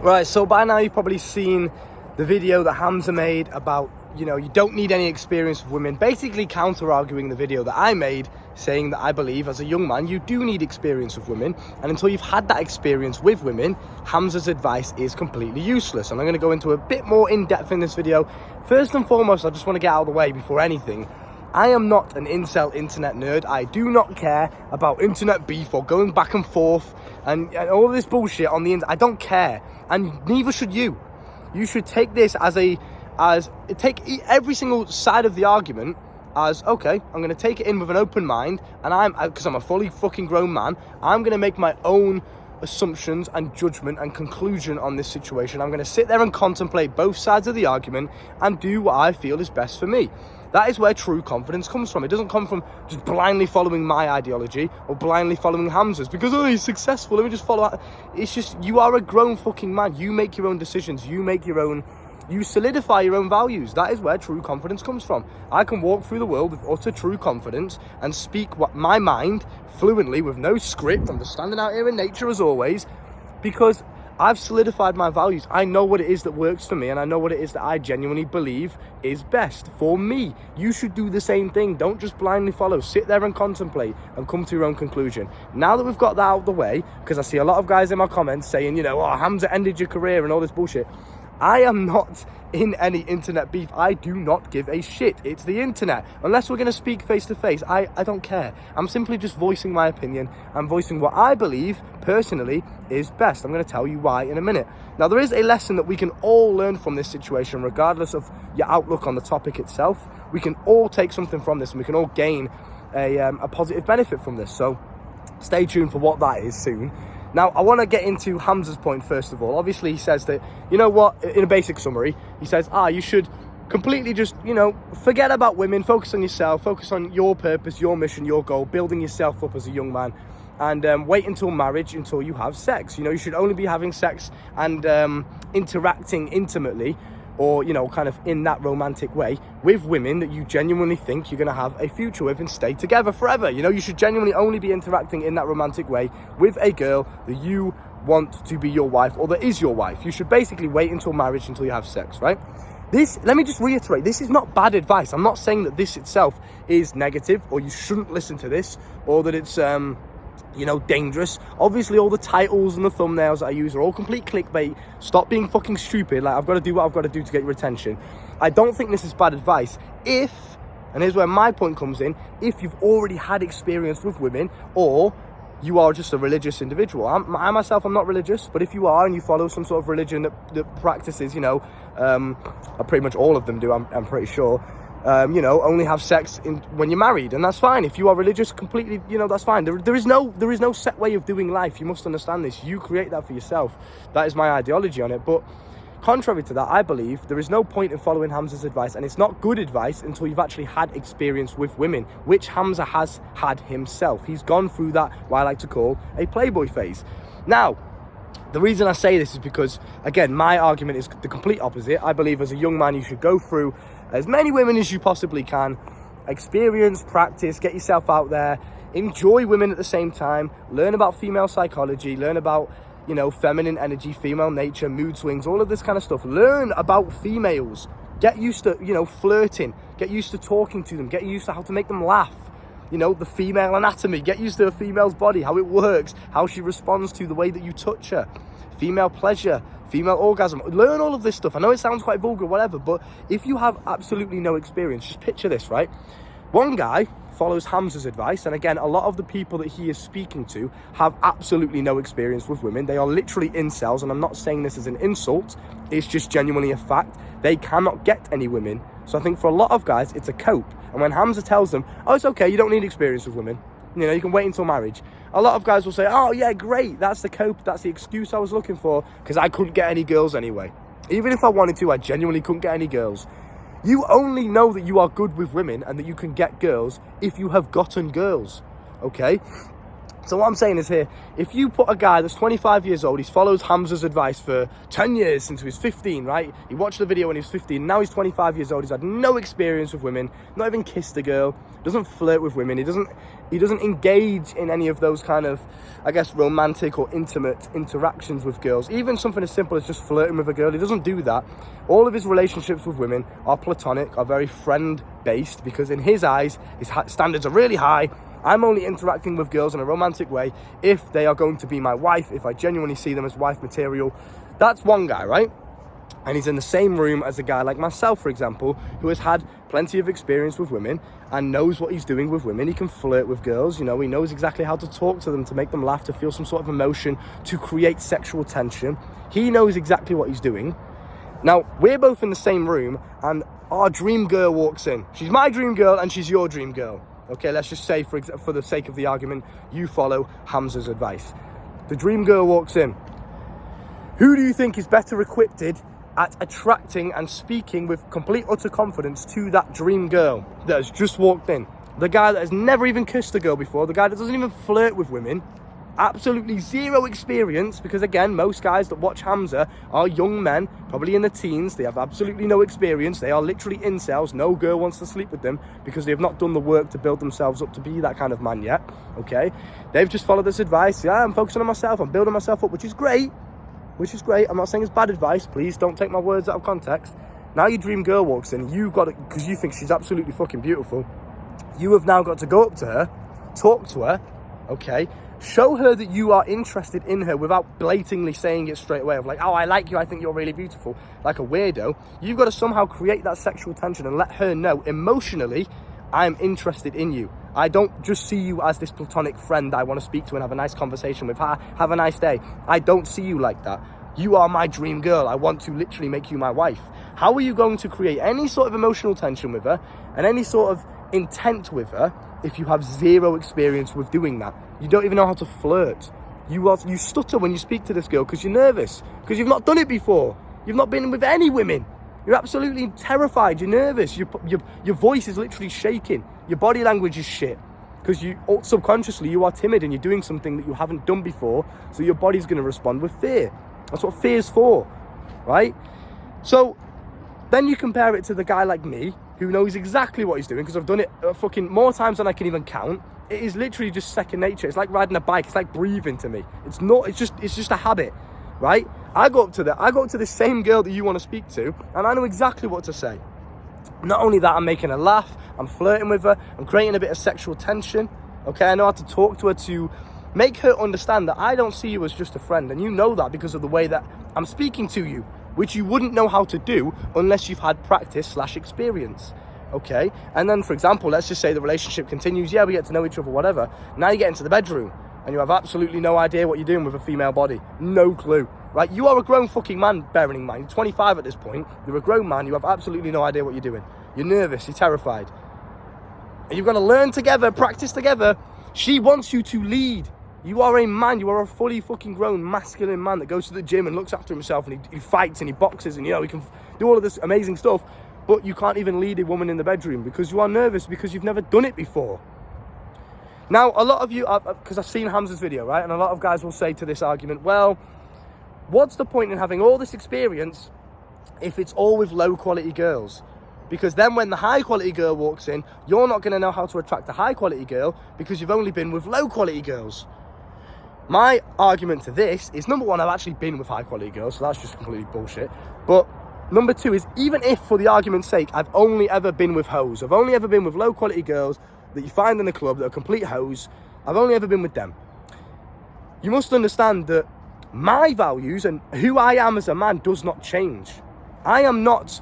Right, so by now you've probably seen the video that Hamza made about, you don't need any experience with women, basically counter-arguing the video that I made, saying that I believe as a young man you do need experience with women, and until you've had that experience with women, Hamza's advice is completely useless. And I'm going to go into a bit more in-depth in this video. First and foremost, I just want to get out of the way before anything. I am not an incel internet nerd. I do not care about internet beef or going back and forth and all this bullshit on the internet. I don't care, and neither should you. You should take this take every single side of the argument as, okay, I'm going to take it in with an open mind, and because I'm a fully fucking grown man, I'm going to make my own assumptions and judgment and conclusion on this situation. I'm going to sit there and contemplate both sides of the argument and do what I feel is best for me. That is where true confidence comes from. It doesn't come from just blindly following my ideology or blindly following Hamza's because, oh, he's successful, let me just follow. It's just, you are a grown fucking man. You make your own decisions. You solidify your own values. That is where true confidence comes from. I can walk through the world with utter true confidence and speak what my mind fluently with no script. I'm just standing out here in nature as always because I've solidified my values. I know what it is that works for me, and I know what it is that I genuinely believe is best for me. You should do the same thing. Don't just blindly follow. Sit there and contemplate and come to your own conclusion. Now that we've got that out of the way, because I see a lot of guys in my comments saying, oh, Hamza ended your career and all this bullshit. I am not in any internet beef. I do not give a shit. It's the internet. Unless we're going to speak face to face, I don't care. I'm simply just voicing my opinion. I'm voicing what I believe, personally, is best. I'm going to tell you why in a minute. Now, there is a lesson that we can all learn from this situation, regardless of your outlook on the topic itself. We can all take something from this, and we can all gain a positive benefit from this. So stay tuned for what that is soon. Now, I want to get into Hamza's point first of all. Obviously, he says that, in a basic summary, he says, you should completely just, forget about women, focus on yourself, focus on your purpose, your mission, your goal, building yourself up as a young man, and wait until marriage, until you have sex. You should only be having sex and interacting intimately, or, kind of in that romantic way with women that you genuinely think you're going to have a future with and stay together forever. You should genuinely only be interacting in that romantic way with a girl that you want to be your wife or that is your wife. You should basically wait until marriage, until you have sex, right? Let me just reiterate, this is not bad advice. I'm not saying that this itself is negative or you shouldn't listen to this or that it's, dangerous. Obviously, all the titles and the thumbnails that I use are all complete clickbait. Stop being fucking stupid. Like, I've got to do what I've got to do to get your attention. I don't think this is bad advice and here's where my point comes in, if you've already had experience with women or you are just a religious individual. I myself, I'm not religious, but if you are and you follow some sort of religion that practices, pretty much all of them do, I'm pretty sure, only have sex when you're married, and that's fine. If you are religious completely, that's fine. There is no set way of doing life. You must understand this. You create that for yourself. That is my ideology on it. But contrary to that, I believe there is no point in following Hamza's advice, and it's not good advice until you've actually had experience with women, which Hamza has had himself. He's gone through that, what I like to call a playboy phase. Now, the reason I say this is because, again, my argument is the complete opposite. I believe as a young man, you should go through as many women as you possibly can, experience, practice, get yourself out there, enjoy women at the same time, learn about female psychology, learn about, feminine energy, female nature, mood swings, all of this kind of stuff. Learn about females. Get used to, flirting. Get used to talking to them. Get used to how to make them laugh. The female anatomy. Get used to a female's body, how it works, how she responds to the way that you touch her. Female pleasure, female orgasm. Learn all of this stuff. I know it sounds quite vulgar, whatever, but if you have absolutely no experience, just picture this, right? One guy follows Hamza's advice, and again, a lot of the people that he is speaking to have absolutely no experience with women. They are literally incels, and I'm not saying this as an insult. It's just genuinely a fact. They cannot get any women. So I think for a lot of guys, it's a cope. And when Hamza tells them, oh, it's okay, you don't need experience with women, you can wait until marriage, a lot of guys will say, oh yeah, great, that's the cope, that's the excuse I was looking for, because I couldn't get any girls anyway. Even if I wanted to, I genuinely couldn't get any girls. You only know that you are good with women and that you can get girls if you have gotten girls, okay? So what I'm saying is here, if you put a guy that's 25 years old, he's followed Hamza's advice for 10 years since he was 15, right? He watched the video when he was 15, now he's 25 years old, he's had no experience with women, not even kissed a girl, doesn't flirt with women, he doesn't engage in any of those kind of, I guess, romantic or intimate interactions with girls. Even something as simple as just flirting with a girl, he doesn't do that. All of his relationships with women are platonic, are very friend-based, because in his eyes, his standards are really high. I'm only interacting with girls in a romantic way if they are going to be my wife, if I genuinely see them as wife material. That's one guy, right? And he's in the same room as a guy like myself, for example, who has had plenty of experience with women and knows what he's doing with women. He can flirt with girls, you know, he knows exactly how to talk to them, to make them laugh, to feel some sort of emotion, to create sexual tension. He knows exactly what he's doing. Now, we're both in the same room and our dream girl walks in. She's my dream girl and she's your dream girl. Okay, let's just say, for the sake of the argument, you follow Hamza's advice. The dream girl walks in. Who do you think is better equipped at attracting and speaking with complete utter confidence to that dream girl that has just walked in? The guy that has never even kissed a girl before, the guy that doesn't even flirt with women, absolutely zero experience, because again, most guys that watch Hamza are young men, probably in the teens. They have absolutely no experience. They are literally incels. No girl wants to sleep with them because they have not done the work to build themselves up to be that kind of man yet. Okay, they've just followed this advice. Yeah, I'm focusing on myself, I'm building myself up, which is great. I'm not saying it's bad advice. Please don't take my words out of context. Now your dream girl walks in, you've got it, because you think she's absolutely fucking beautiful. You have now got to go up to her, talk to her, okay, show her that you are interested in her without blatantly saying it straight away of like, oh, I like you, I think you're really beautiful, like a weirdo. You've got to somehow create that sexual tension and let her know emotionally, I'm interested in you. I don't just see you as this platonic friend I want to speak to and have a nice conversation with. Have a nice day. I don't see you like that. You are my dream girl. I want to literally make you my wife. How are you going to create any sort of emotional tension with her and any sort of intent with her if you have zero experience with doing that? You don't even know how to flirt. You stutter when you speak to this girl because you're nervous, because you've not done it before. You've not been with any women. You're absolutely terrified. You're nervous. Your voice is literally shaking. Your body language is shit because subconsciously you are timid and you're doing something that you haven't done before. So your body's going to respond with fear. That's what fear's for, right? So then you compare it to the guy like me who knows exactly what he's doing, because I've done it fucking more times than I can even count. It is literally just second nature. It's like riding a bike. It's like breathing to me. It's just a habit, right? I go up to the same girl that you want to speak to, and I know exactly what to say. Not only that, I'm making her laugh, I'm flirting with her, I'm creating a bit of sexual tension, okay? I know how to talk to her to make her understand that I don't see you as just a friend, and you know that because of the way that I'm speaking to you, which you wouldn't know how to do unless you've had practice/experience, okay? And then, for example, let's just say the relationship continues, yeah, we get to know each other, whatever. Now you get into the bedroom, and you have absolutely no idea what you're doing with a female body. No clue, right? You are a grown fucking man, bearing in mind, you're 25 at this point, you're a grown man, you have absolutely no idea what you're doing. You're nervous, you're terrified. And you've got to learn together, practice together. She wants you to lead. You are a man, you are a fully fucking grown masculine man that goes to the gym and looks after himself, and he fights and he boxes, and you know, he can do all of this amazing stuff, but you can't even lead a woman in the bedroom because you are nervous because you've never done it before. Now, a lot of you, because I've seen Hamza's video, right? And a lot of guys will say to this argument, well, what's the point in having all this experience if it's all with low quality girls? Because then when the high quality girl walks in, you're not going to know how to attract a high quality girl because you've only been with low quality girls. My argument to this is, number one, I've actually been with high quality girls, so that's just completely bullshit. But number two is, even if, for the argument's sake, I've only ever been with hoes, I've only ever been with low quality girls that you find in the club that are complete hoes, I've only ever been with them. You must understand that my values and who I am as a man does not change. I am not,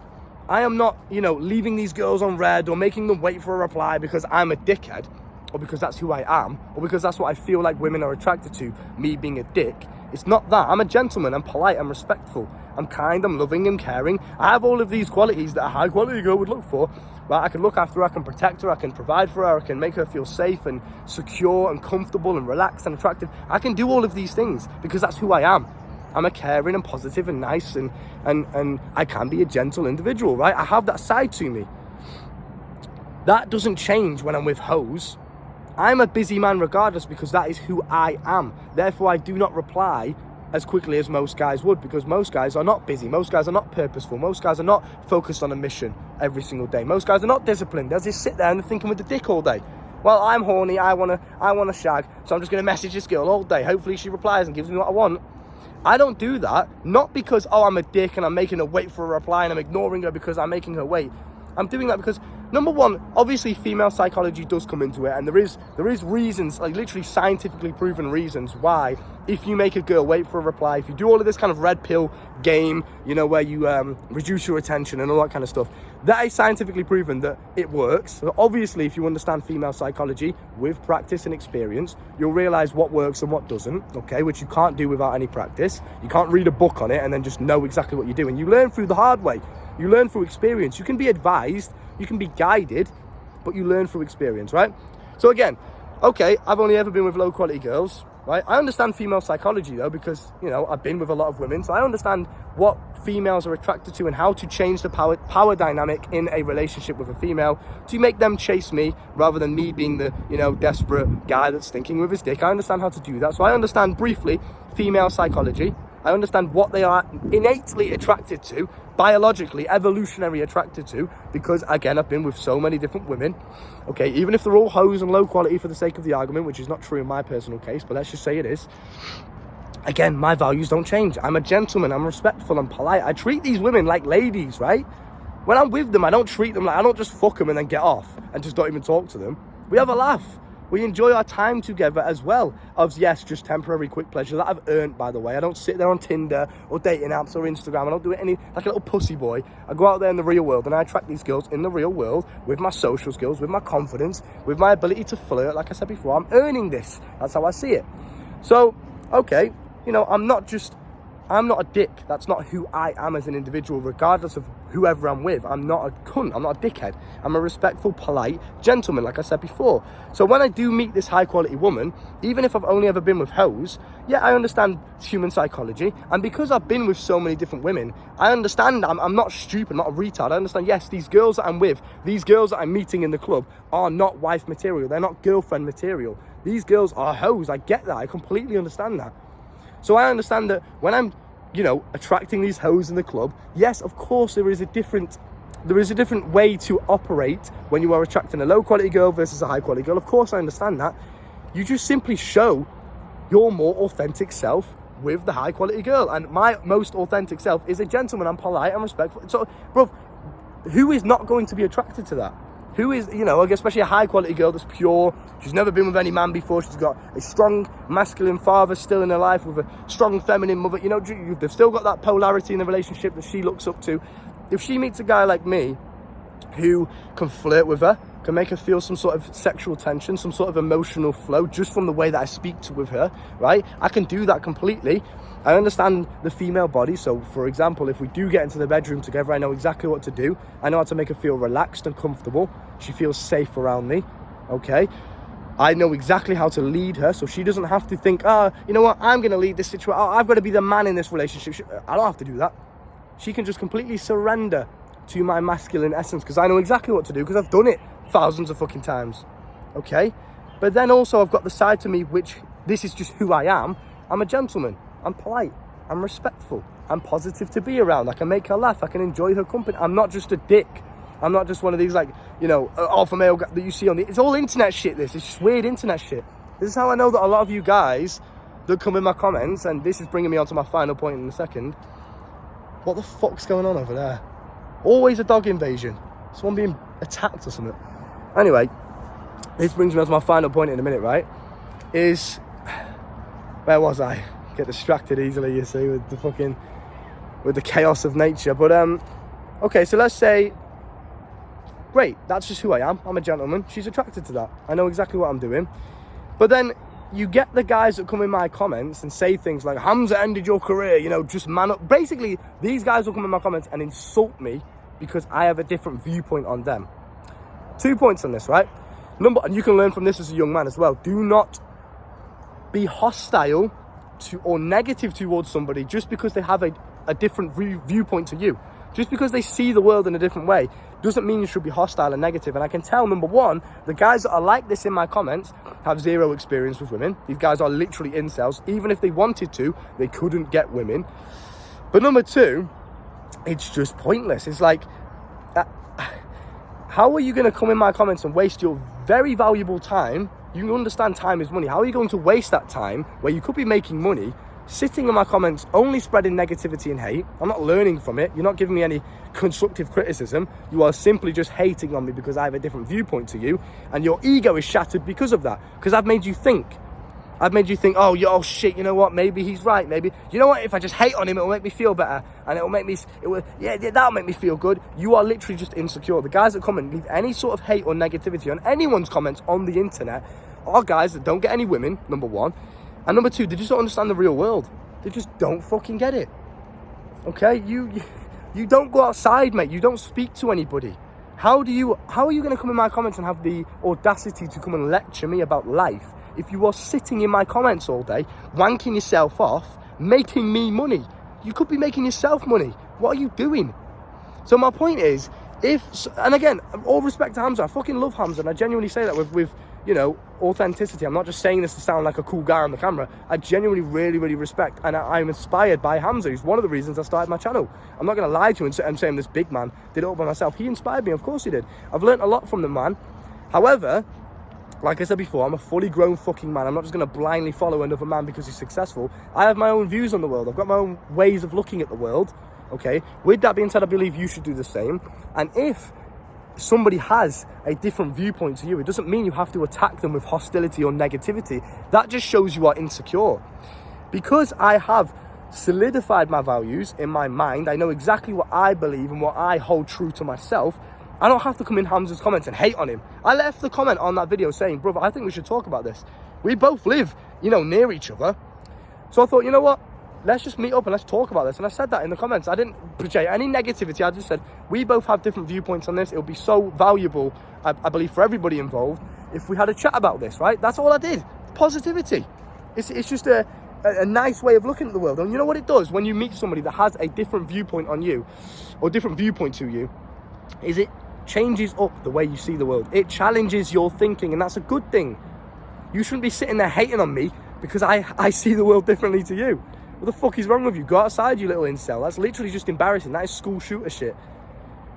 you know, leaving these girls on red or making them wait for a reply because I'm a dickhead, or because that's who I am, or because that's what I feel like women are attracted to, me being a dick. It's not that. I'm a gentleman, I'm polite, I'm respectful, I'm kind, I'm loving, I'm caring. I have all of these qualities that a high quality girl would look for. Right? I can look after her, I can protect her, I can provide for her, I can make her feel safe and secure and comfortable and relaxed and attractive. I can do all of these things because that's who I am. I'm a caring and positive and nice, and I can be a gentle individual, right? I have that side to me. That doesn't change when I'm with hoes. I'm a busy man regardless, because that is who I am. Therefore, I do not reply as quickly as most guys would, because most guys are not busy. Most guys are not purposeful. Most guys are not focused on a mission every single day. Most guys are not disciplined. They'll just sit there and they're thinking with the dick all day. Well, I'm horny, I wanna shag, so I'm just gonna message this girl all day. Hopefully she replies and gives me what I want. I don't do that, not because, oh, I'm a dick and I'm making her wait for a reply and I'm ignoring her because I'm making her wait. I'm doing that because, number one, obviously female psychology does come into it, and there is reasons, like literally scientifically proven reasons why, if you make a girl wait for a reply, if you do all of this kind of red pill game, you know, where you reduce your attention and all that kind of stuff, that is scientifically proven that it works. So obviously, if you understand female psychology with practice and experience, you'll realize what works and what doesn't, okay, which you can't do without any practice. You can't read a book on it and then just know exactly what you're doing. You learn through the hard way. You learn through experience. You can be advised, you can be guided, but you learn through experience, right? So again, okay, I've only ever been with low quality girls, right? I understand female psychology though, because, you know, I've been with a lot of women, so I understand what females are attracted to and how to change the power dynamic in a relationship with a female to make them chase me rather than me being the, you know, desperate guy that's thinking with his dick. I understand how to do that. So I understand briefly female psychology. I understand what they are innately attracted to, biologically, evolutionary attracted to, because, again, I've been with so many different women, okay, even if they're all hoes and low quality for the sake of the argument, which is not true in my personal case, but let's just say it is. Again, my values don't change. I'm a gentleman, I'm respectful, I'm polite. I treat these women like ladies, right? When I'm with them, I don't treat them like, I don't just fuck them and then get off and just don't even talk to them. We have a laugh. We enjoy our time together as well as, yes, just temporary quick pleasure that I've earned, by the way. I don't sit there on Tinder or dating apps or Instagram. I don't do it any like a little pussy boy. I go out there in the real world and I attract these girls in the real world with my social skills, with my confidence, with my ability to flirt. Like I said before, I'm earning this. That's how I see it. So, okay, you know, I'm not a dick. That's not who I am as an individual, regardless of whoever I'm with. I'm not a cunt. I'm not a dickhead. I'm a respectful, polite gentleman, like I said before. So when I do meet this high quality woman, even if I've only ever been with hoes, yeah, I understand human psychology. And because I've been with so many different women, I understand. I'm not stupid, I'm not a retard. I understand, yes, these girls that I'm with, these girls that I'm meeting in the club are not wife material. They're not girlfriend material. These girls are hoes. I get that. I completely understand that. So I understand that when I'm, you know, attracting these hoes in the club, yes, of course, there is a different way to operate when you are attracting a low quality girl versus a high quality girl. Of course, I understand that. You just simply show your more authentic self with the high quality girl. And my most authentic self is a gentleman. I'm polite, I'm respectful. So, bro, who is not going to be attracted to that? Who is, you know, especially a high quality girl that's pure, she's never been with any man before, she's got a strong masculine father still in her life with a strong feminine mother, you know, they've still got that polarity in the relationship that she looks up to. If she meets a guy like me who can flirt with her, can make her feel some sort of sexual tension, some sort of emotional flow just from the way that I speak with her, right? I can do that completely. I understand the female body. So, for example, if we do get into the bedroom together, I know exactly what to do. I know how to make her feel relaxed and comfortable. She feels safe around me, okay? I know exactly how to lead her, so she doesn't have to think, you know what, I'm going to lead this situation. I've got to be the man in this relationship. I don't have to do that. She can just completely surrender to my masculine essence because I know exactly what to do because I've done it thousands of fucking times, okay? But then also I've got the side to me which, this is just who I am. I'm a gentleman. I'm polite, I'm respectful, I'm positive to be around, I can make her laugh, I can enjoy her company. I'm not just a dick. I'm not just one of these, like, you know, alpha male that you see on the, it's all internet shit, this. It's just weird internet shit. This is how I know that a lot of you guys that come in my comments, and this is bringing me on to my final point in a second. What the fuck's going on over there? Always a dog invasion. Someone being attacked or something. Anyway, this brings me on to my final point in a minute, right? Is, where was I? Get distracted easily, you see, with the chaos of nature. But okay, so let's say, great, that's just who I am. I'm a gentleman. She's attracted to that. I know exactly what I'm doing. But then you get the guys that come in my comments and say things like, Hamza ended your career, you know, just man up. Basically, these guys will come in my comments and insult me because I have a different viewpoint on them. 2 points on this, right? And you can learn from this as a young man as well. Do not be hostile or negative towards somebody just because they have a different viewpoint to you. Just because they see the world in a different way doesn't mean you should be hostile and negative. And I can tell, number one, the guys that are like this in my comments have zero experience with women. These guys are literally incels. Even if they wanted to, they couldn't get women. But number two, it's just pointless. It's like, how are you going to come in my comments and waste your very valuable time? You understand time is money. How are you going to waste that time where you could be making money sitting in my comments only spreading negativity and hate? I'm not learning from it. You're not giving me any constructive criticism. You are simply just hating on me because I have a different viewpoint to you, and your ego is shattered because of that, because I've made you think. Oh shit, you know what, maybe he's right, maybe, you know what, if I just hate on him, it'll make me feel better, and that'll make me feel good. You are literally just insecure. The guys that come and leave any sort of hate or negativity on anyone's comments on the internet are guys that don't get any women, number one, and number two, they just don't understand the real world. They just don't fucking get it. Okay, you don't go outside, mate. You don't speak to anybody. How are you going to come in my comments and have the audacity to come and lecture me about life if you are sitting in my comments all day, wanking yourself off, making me money? You could be making yourself money. What are you doing? So my point is, and again, all respect to Hamza, I fucking love Hamza, and I genuinely say that with you know, authenticity. I'm not just saying this to sound like a cool guy on the camera. I genuinely really, really respect, and I'm inspired by Hamza. He's one of the reasons I started my channel. I'm not going to lie to you and say I'm this big man, did it all by myself. He inspired me, of course he did. I've learned a lot from the man. However, like I said before, I'm a fully grown fucking man. I'm not just going to blindly follow another man because he's successful. I have my own views on the world. I've got my own ways of looking at the world, okay? With that being said, I believe you should do the same. And if somebody has a different viewpoint to you, it doesn't mean you have to attack them with hostility or negativity. That just shows you are insecure. Because I have solidified my values in my mind, I know exactly what I believe and what I hold true to myself, I don't have to come in Hamza's comments and hate on him. I left the comment on that video saying, brother, I think we should talk about this. We both live, you know, near each other. So I thought, you know what? Let's just meet up and let's talk about this. And I said that in the comments. I didn't project any negativity. I just said, we both have different viewpoints on this. It would be so valuable, I believe, for everybody involved if we had a chat about this, right? That's all I did. Positivity. It's just a nice way of looking at the world. And you know what it does when you meet somebody that has a different viewpoint on you, or different viewpoint to you, is it changes up the way you see the world. It challenges your thinking, and that's a good thing. You shouldn't be sitting there hating on me because I see the world differently to you. What the fuck is wrong with you? Go outside, you little incel. That's literally just embarrassing. That is school shooter shit.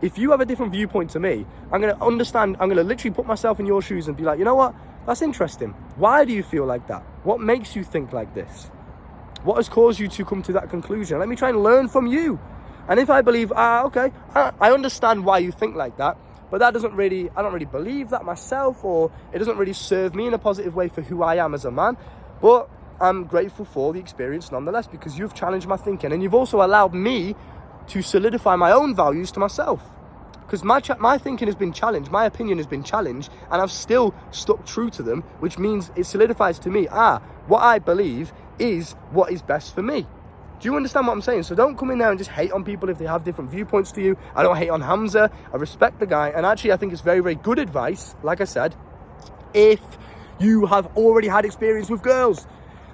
If you have a different viewpoint to me, I'm going to understand. I'm going to literally put myself in your shoes and be like, you know what? That's interesting. Why do you feel like that? What makes you think like this? What has caused you to come to that conclusion? Let me try and learn from you. And if I believe, okay, I understand why you think like that, but I don't really believe that myself, or it doesn't really serve me in a positive way for who I am as a man. But I'm grateful for the experience nonetheless, because you've challenged my thinking, and you've also allowed me to solidify my own values to myself. Because my thinking has been challenged, my opinion has been challenged, and I've still stuck true to them, which means it solidifies to me, what I believe is what is best for me. Do you understand what I'm saying? So don't come in there and just hate on people if they have different viewpoints to you. I don't hate on Hamza. I respect the guy, and actually I think it's very, very good advice, like I said, if you have already had experience with girls.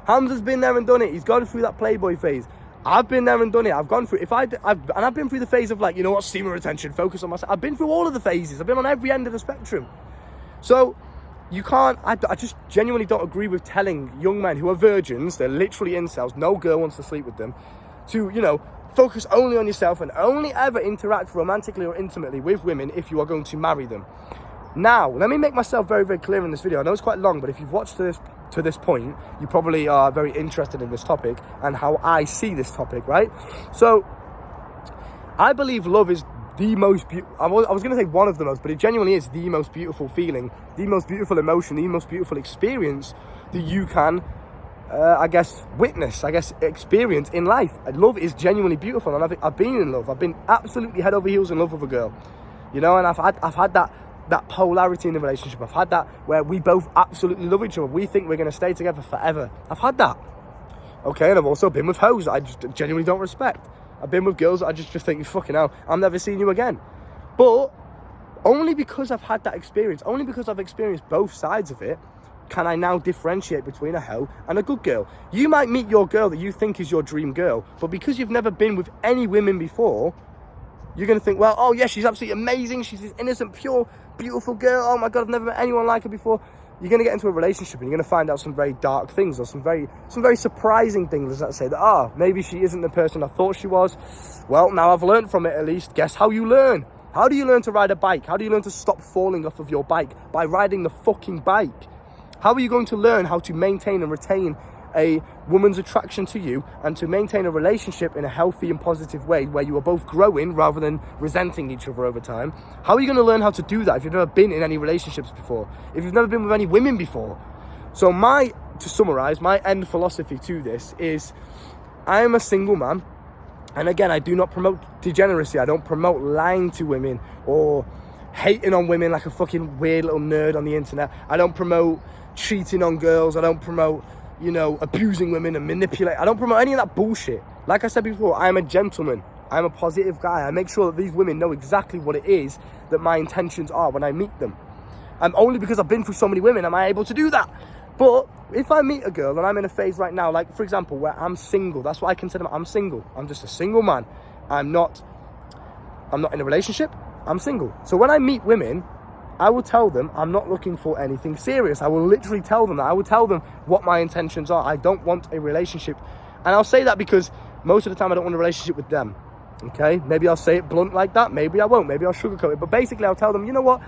Hamza's been there and done it. He's gone through that Playboy phase. I've been there and done it. I've gone through, I've been through the phase of, like, you know what, semen retention, focus on myself. I've been through all of the phases. I've been on every end of the spectrum. So you can't, I just genuinely don't agree with telling young men who are virgins, they're literally incels, no girl wants to sleep with them, to, you know, focus only on yourself and only ever interact romantically or intimately with women if you are going to marry them. Now, let me make myself very, very clear in this video. I know it's quite long, but if you've watched to this point, you probably are very interested in this topic and how I see this topic, right? So, I believe love is the most beautiful, I was going to say one of the most, but it genuinely is the most beautiful feeling, the most beautiful emotion, the most beautiful experience that you can, experience in life. Love is genuinely beautiful, and I've been in love. I've been absolutely head over heels in love with a girl, you know, and I've had that polarity in the relationship. I've had that where we both absolutely love each other. We think we're going to stay together forever. I've had that. Okay, and I've also been with hoes that I just genuinely don't respect. I've been with girls that I just think, fucking hell, I'm never seeing you again. But only because I've had that experience, only because I've experienced both sides of it, can I now differentiate between a hoe and a good girl. You might meet your girl that you think is your dream girl, but because you've never been with any women before, You're going to think, well, oh yeah, she's absolutely amazing. She's this innocent, pure, beautiful girl. Oh my God, I've never met anyone like her before. You're going to get into a relationship and you're going to find out some very dark things, or some very surprising things that say that, maybe she isn't the person I thought she was. Well, now I've learned from it at least. Guess how you learn? How do you learn to ride a bike? How do you learn to stop falling off of your bike? By riding the fucking bike. How are you going to learn how to maintain and retain a woman's attraction to you, and to maintain a relationship in a healthy and positive way where you are both growing rather than resenting each other over time? How are you going to learn how to do that if you've never been in any relationships before? If you've never been with any women before? So to summarize, my end philosophy to this is, I am a single man. And again, I do not promote degeneracy. I don't promote lying to women or hating on women like a fucking weird little nerd on the internet. I don't promote cheating on girls. I don't promote, abusing women and manipulate. I don't promote any of that bullshit. Like I said before, I'm a gentleman. I'm a positive guy. I make sure that these women know exactly what it is that my intentions are when I meet them. And only because I've been through so many women am I able to do that. But if I meet a girl and I'm in a phase right now, like for example, where I'm single, that's what I consider. I'm single. I'm just a single man. I'm not in a relationship. I'm single. So when I meet women, I will tell them I'm not looking for anything serious. I will literally tell them that. I will tell them what my intentions are. I don't want a relationship. And I'll say that because most of the time I don't want a relationship with them. Okay? Maybe I'll say it blunt like that. Maybe I won't. Maybe I'll sugarcoat it. But basically I'll tell them, you know what?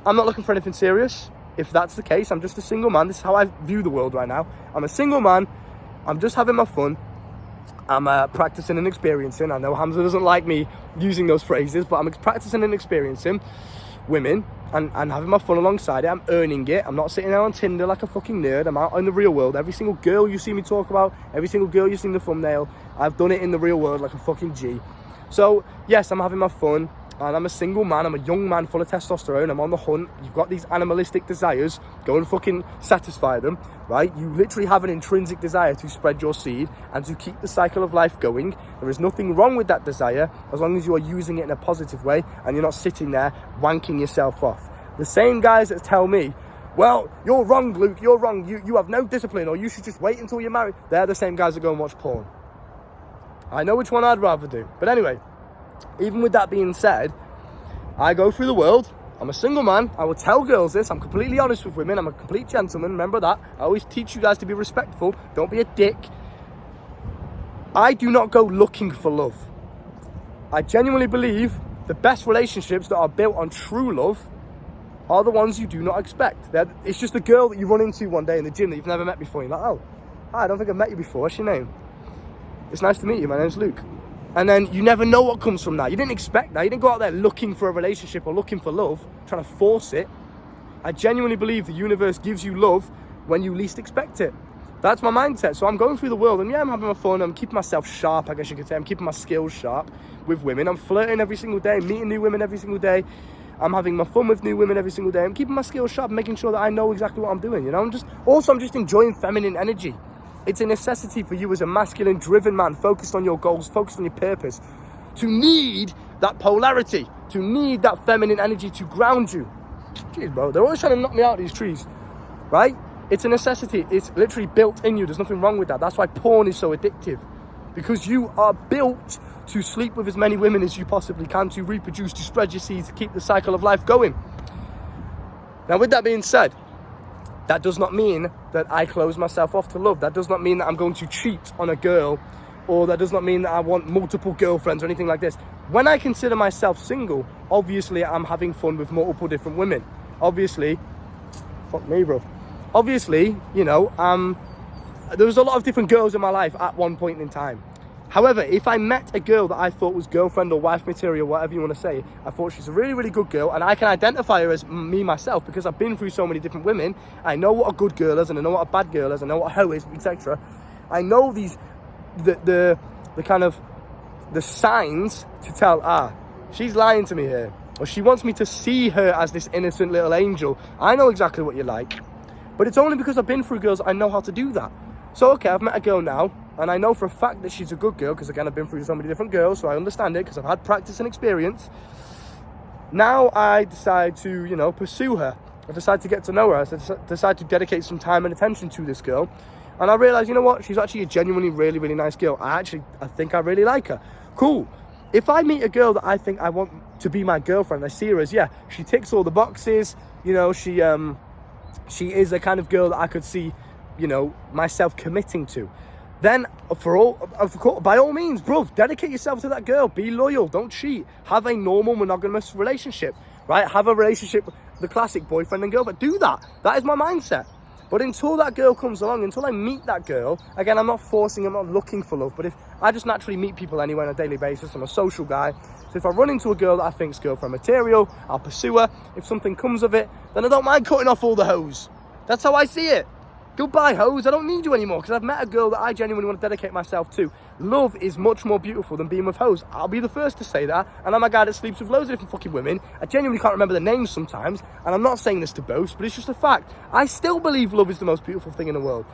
I'm not looking for anything serious. If that's the case, I'm just a single man. This is how I view the world right now. I'm a single man. I'm just having my fun. I'm practicing and experiencing. I know Hamza doesn't like me using those phrases, but I'm practicing and experiencing women and having my fun alongside it. I'm earning it. I'm not sitting there on Tinder like a fucking nerd. I'm out in the real world. Every single girl you see me talk about, every single girl you see in the thumbnail, I've done it in the real world like a fucking G. So yes, I'm having my fun. And I'm a single man. I'm a young man full of testosterone. I'm on the hunt. You've got these animalistic desires. Go and fucking satisfy them, right? You literally have an intrinsic desire to spread your seed and to keep the cycle of life going. There is nothing wrong with that desire as long as you are using it in a positive way and you're not sitting there wanking yourself off. The same guys that tell me, well, you're wrong, Luke, you're wrong. You have no discipline, or you should just wait until you're married. They're the same guys that go and watch porn. I know which one I'd rather do. But anyway, even with that being said, I go through the world. I'm a single man. I will tell girls this. I'm completely honest with women. I'm a complete gentleman. Remember that. I always teach you guys to be respectful. Don't be a dick. I do not go looking for love. I genuinely believe the best relationships that are built on true love are the ones you do not expect. It's just a girl that you run into one day in the gym that you've never met before. You're like, oh, hi, I don't think I've met you before. What's your name? It's nice to meet you. My name's Luke. And then you never know what comes from that. You didn't expect that. You didn't go out there looking for a relationship or looking for love, trying to force it. I genuinely believe the universe gives you love when you least expect it. That's my mindset. So I'm going through the world and yeah, I'm having my fun. I'm keeping myself sharp, I guess you could say. I'm keeping my skills sharp with women. I'm flirting every single day, meeting new women every single day. I'm having my fun with new women every single day. I'm keeping my skills sharp, making sure that I know exactly what I'm doing. I'm just enjoying feminine energy. It's a necessity for you as a masculine, driven man, focused on your goals, focused on your purpose, to need that polarity, to need that feminine energy to ground you. Jeez, bro, they're always trying to knock me out of these trees, right? It's a necessity. It's literally built in you. There's nothing wrong with that. That's why porn is so addictive, because you are built to sleep with as many women as you possibly can, to reproduce, to spread your seeds, to keep the cycle of life going. Now, with that being said, that does not mean that I close myself off to love. That does not mean that I'm going to cheat on a girl, or that does not mean that I want multiple girlfriends or anything like this. When I consider myself single, obviously I'm having fun with multiple different women. Obviously, fuck me, bro. Obviously, there was a lot of different girls in my life at one point in time. However, if I met a girl that I thought was girlfriend or wife material, whatever you want to say, I thought she's a really, really good girl, and I can identify her as me myself because I've been through so many different women. I know what a good girl is, and I know what a bad girl is, I know what a hoe is, etc. I know the kind of the signs to tell, she's lying to me here, or she wants me to see her as this innocent little angel. I know exactly what you're like, but it's only because I've been through girls I know how to do that. So okay, I've met a girl now, and I know for a fact that she's a good girl because, again, I've been through so many different girls, so I understand it because I've had practice and experience. Now I decide to, pursue her. I decide to get to know her. I decide to dedicate some time and attention to this girl. And I realise, you know what? She's actually a genuinely really, really nice girl. I think I really like her. Cool. if I meet a girl that I think I want to be my girlfriend, I see her as, yeah, she ticks all the boxes, you know, she is the kind of girl that I could see, you know, myself committing to, then by all means, bruv, dedicate yourself to that girl. Be loyal, don't cheat, have a normal monogamous relationship, right? Have a relationship, the classic boyfriend and girlfriend. Do that. That is my mindset. But until that girl comes along, until I meet that girl, again, I'm not forcing, I'm not looking for love, but if I just naturally meet people anyway on a daily basis, I'm a social guy. So if I run into a girl that I think's girlfriend material, I'll pursue her. If something comes of it, then I don't mind cutting off all the hoes. That's how I see it. Goodbye, hoes. I don't need you anymore because I've met a girl that I genuinely want to dedicate myself to. Love is much more beautiful than being with hoes. I'll be the first to say that. And I'm a guy that sleeps with loads of different fucking women. I genuinely can't remember the names sometimes. And I'm not saying this to boast, but it's just a fact. I still believe love is the most beautiful thing in the world.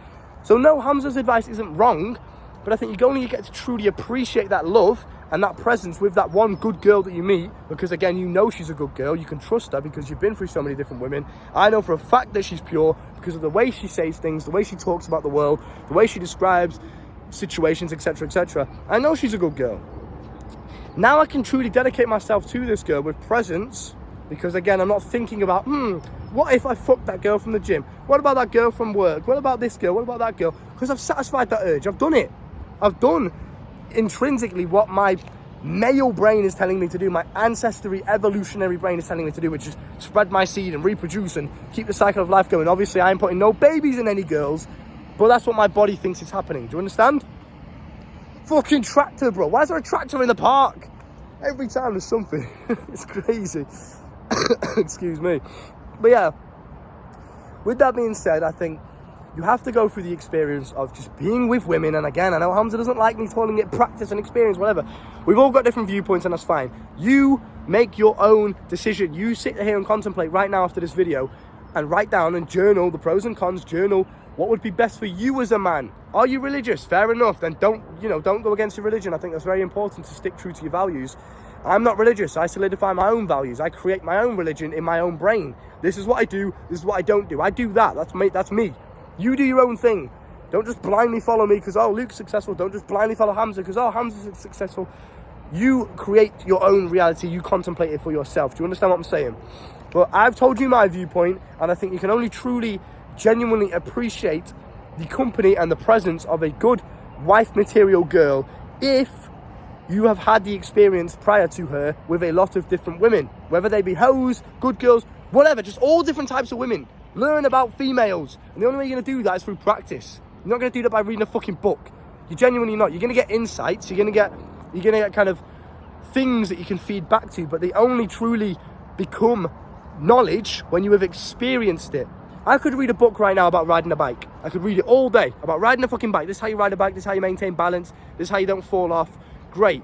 So no, Hamza's advice isn't wrong, but I think you only get to truly appreciate that love and that presence with that one good girl that you meet, because again, you know she's a good girl, you can trust her because you've been through so many different women. I know for a fact that she's pure because of the way she says things, the way she talks about the world, the way she describes situations, etc, etc. I know she's a good girl. Now I can truly dedicate myself to this girl with presence, because again, I'm not thinking about, what if I fuck that girl from the gym? What about that girl from work? What about this girl? What about that girl? Because I've satisfied that urge. I've done it. I've done intrinsically what my male brain is telling me to do, my ancestry evolutionary brain is telling me to do, which is spread my seed and reproduce and keep the cycle of life going. Obviously I ain't putting no babies in any girls, but that's what my body thinks is happening. Do you understand? Fucking tractor, bro. Why is there a tractor in the park? Every time there's something. It's crazy. Excuse me. But yeah, with that being said, I think you have to go through the experience of just being with women. And again, I know Hamza doesn't like me calling it practice and experience, whatever. We've all got different viewpoints and that's fine. You make your own decision. You sit here and contemplate right now after this video and write down and journal the pros and cons, journal what would be best for you as a man. Are you religious? Fair enough. Then don't go against your religion. I think that's very important to stick true to your values. I'm not religious. I solidify my own values. I create my own religion in my own brain. This is what I do. This is what I don't do. I do that. That's me. You do your own thing. Don't just blindly follow me because, oh, Luke's successful. Don't just blindly follow Hamza because, oh, Hamza's successful. You create your own reality. You contemplate it for yourself. Do you understand what I'm saying? Well, I've told you my viewpoint, and I think you can only truly, genuinely appreciate the company and the presence of a good wife material girl if you have had the experience prior to her with a lot of different women, whether they be hoes, good girls, whatever, just all different types of women. Learn about females, and the only way you're going to do that is through practice. You're not going to do that by reading a fucking book. You're genuinely not. You're going to get insights, you're going to get kind of things that you can feed back to, but they only truly become knowledge when you have experienced it. I could read a book right now about riding a bike. I could read it all day about riding a fucking bike. This is how you ride a bike, this is how you maintain balance, this is how you don't fall off. Great.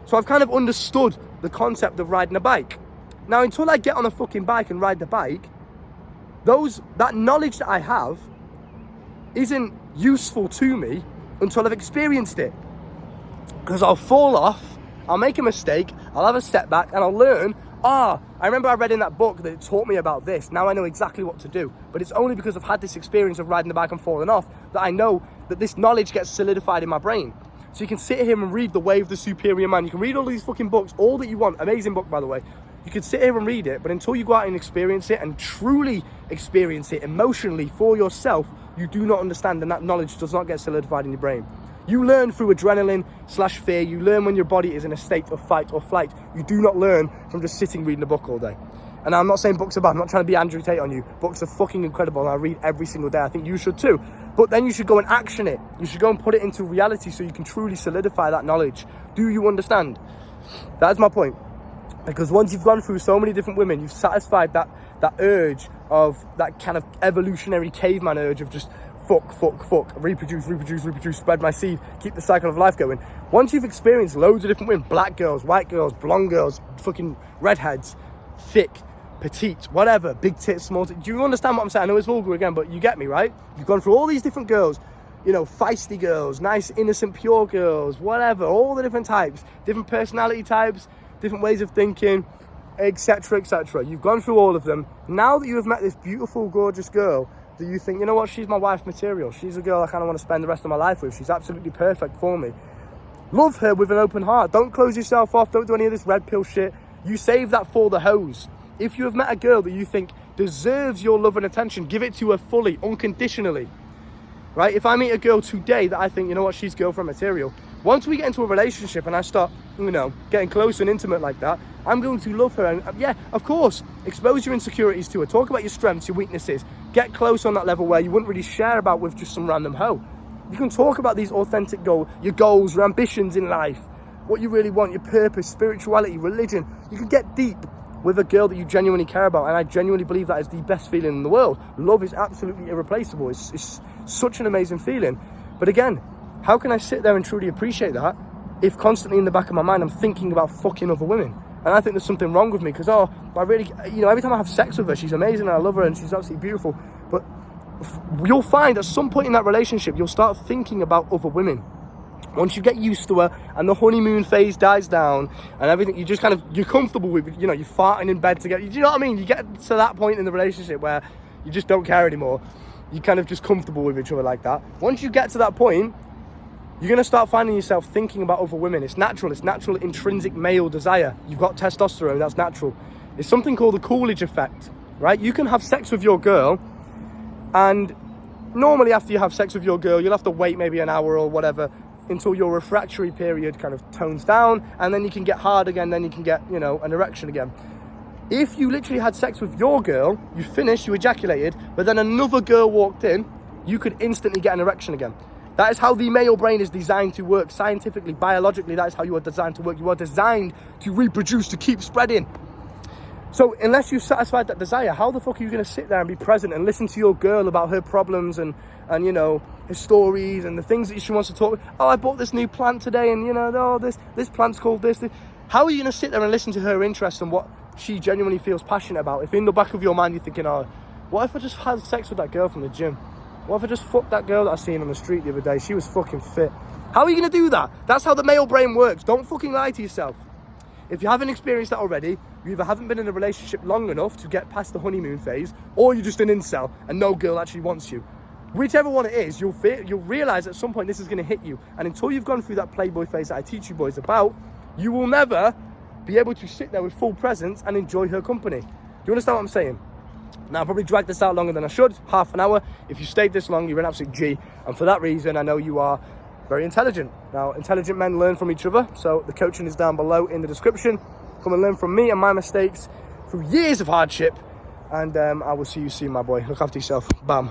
So I've kind of understood the concept of riding a bike. Now, until I get on a fucking bike and ride the bike, that knowledge that I have isn't useful to me until I've experienced it. Because I'll fall off, I'll make a mistake, I'll have a setback, and I'll learn, I remember I read in that book that it taught me about this. Now I know exactly what to do. But it's only because I've had this experience of riding the bike and falling off that I know that this knowledge gets solidified in my brain. So you can sit here and read The Way of the Superior Man. You can read all these fucking books, all that you want. Amazing book, by the way. You can sit here and read it, but until you go out and experience it and truly experience it emotionally for yourself, you do not understand, and that knowledge does not get solidified in your brain. You learn through adrenaline/fear. You learn when your body is in a state of fight or flight. You do not learn from just sitting reading a book all day. And I'm not saying books are bad. I'm not trying to be Andrew Tate on you. Books are fucking incredible, and I read every single day. I think you should too. But then you should go and action it. You should go and put it into reality so you can truly solidify that knowledge. Do you understand? That's my point. Because once you've gone through so many different women, you've satisfied that urge of that kind of evolutionary caveman urge of just fuck, reproduce, spread my seed, keep the cycle of life going. Once you've experienced loads of different women, black girls, white girls, blonde girls, fucking redheads, thick, petite, whatever, big tits, small tits. Do you understand what I'm saying? I know it's vulgar again, but you get me, right? You've gone through all these different girls, you know, feisty girls, nice, innocent, pure girls, whatever, all the different types, different personality types, different ways of thinking, etc, etc. You've gone through all of them. Now that you have met this beautiful, gorgeous girl, do you think, you know what, she's my wife material. She's a girl I kind of want to spend the rest of my life with. She's absolutely perfect for me. Love her with an open heart. Don't close yourself off. Don't do any of this red pill shit. You save that for the hoes. If you have met a girl that you think deserves your love and attention, give it to her fully, unconditionally. Right? If I meet a girl today that I think, you know what, she's girlfriend material, once we get into a relationship and I start, you know, getting close and intimate like that, I'm going to love her. And yeah, of course, expose your insecurities to her. Talk about your strengths, your weaknesses. Get close on that level where you wouldn't really share about with just some random hoe. You can talk about these authentic goals, your goals, your ambitions in life, what you really want, your purpose, spirituality, religion. You can get deep with a girl that you genuinely care about, and I genuinely believe that is the best feeling in the world. Love is absolutely irreplaceable. It's such an amazing feeling. But again, how can I sit there and truly appreciate that if constantly in the back of my mind I'm thinking about fucking other women? And I think there's something wrong with me because, I really, you know, every time I have sex with her, she's amazing and I love her and she's absolutely beautiful. But you'll find at some point in that relationship, you'll start thinking about other women. Once you get used to her and the honeymoon phase dies down and everything, you just kind of, you're comfortable with, you know, you're farting in bed together. Do you know what I mean? You get to that point in the relationship where you just don't care anymore. You're kind of just comfortable with each other like that. Once you get to that point, you're going to start finding yourself thinking about other women. It's natural intrinsic male desire. You've got testosterone, that's natural. It's something called the Coolidge effect, right? You can have sex with your girl, and normally after you have sex with your girl, you'll have to wait maybe an hour or whatever until your refractory period kind of tones down, and then you can get hard again, then you can get, you know, an erection again. If you literally had sex with your girl, you finished, you ejaculated, but then another girl walked in, you could instantly get an erection again. That is how the male brain is designed to work. Scientifically, biologically, that is how you are designed to work. You are designed to reproduce, to keep spreading. So unless you've satisfied that desire, how the fuck are you going to sit there and be present and listen to your girl about her problems and you know, her stories and the things that she wants to talk? Oh, I bought this new plant today, and you know, oh, this plant's called this. How are you going to sit there and listen to her interests and what she genuinely feels passionate about if in the back of your mind you're thinking, oh, what if I just had sex with that girl from the gym? What if I just fucked that girl that I seen on the street the other day? She was fucking fit. How are you going to do that? That's how the male brain works. Don't fucking lie to yourself. If you haven't experienced that already, you either haven't been in a relationship long enough to get past the honeymoon phase, or you're just an incel and no girl actually wants you. Whichever one it is, you'll realise at some point this is going to hit you. And until you've gone through that playboy phase that I teach you boys about, you will never be able to sit there with full presence and enjoy her company. Do you understand what I'm saying? Now, I'll probably drag this out longer than I should, half an hour. If you stayed this long, you're an absolute G. And for that reason, I know you are very intelligent. Now, intelligent men learn from each other. So the coaching is down below in the description. Come and learn from me and my mistakes through years of hardship. And I will see you soon, my boy. Look after yourself. Bam.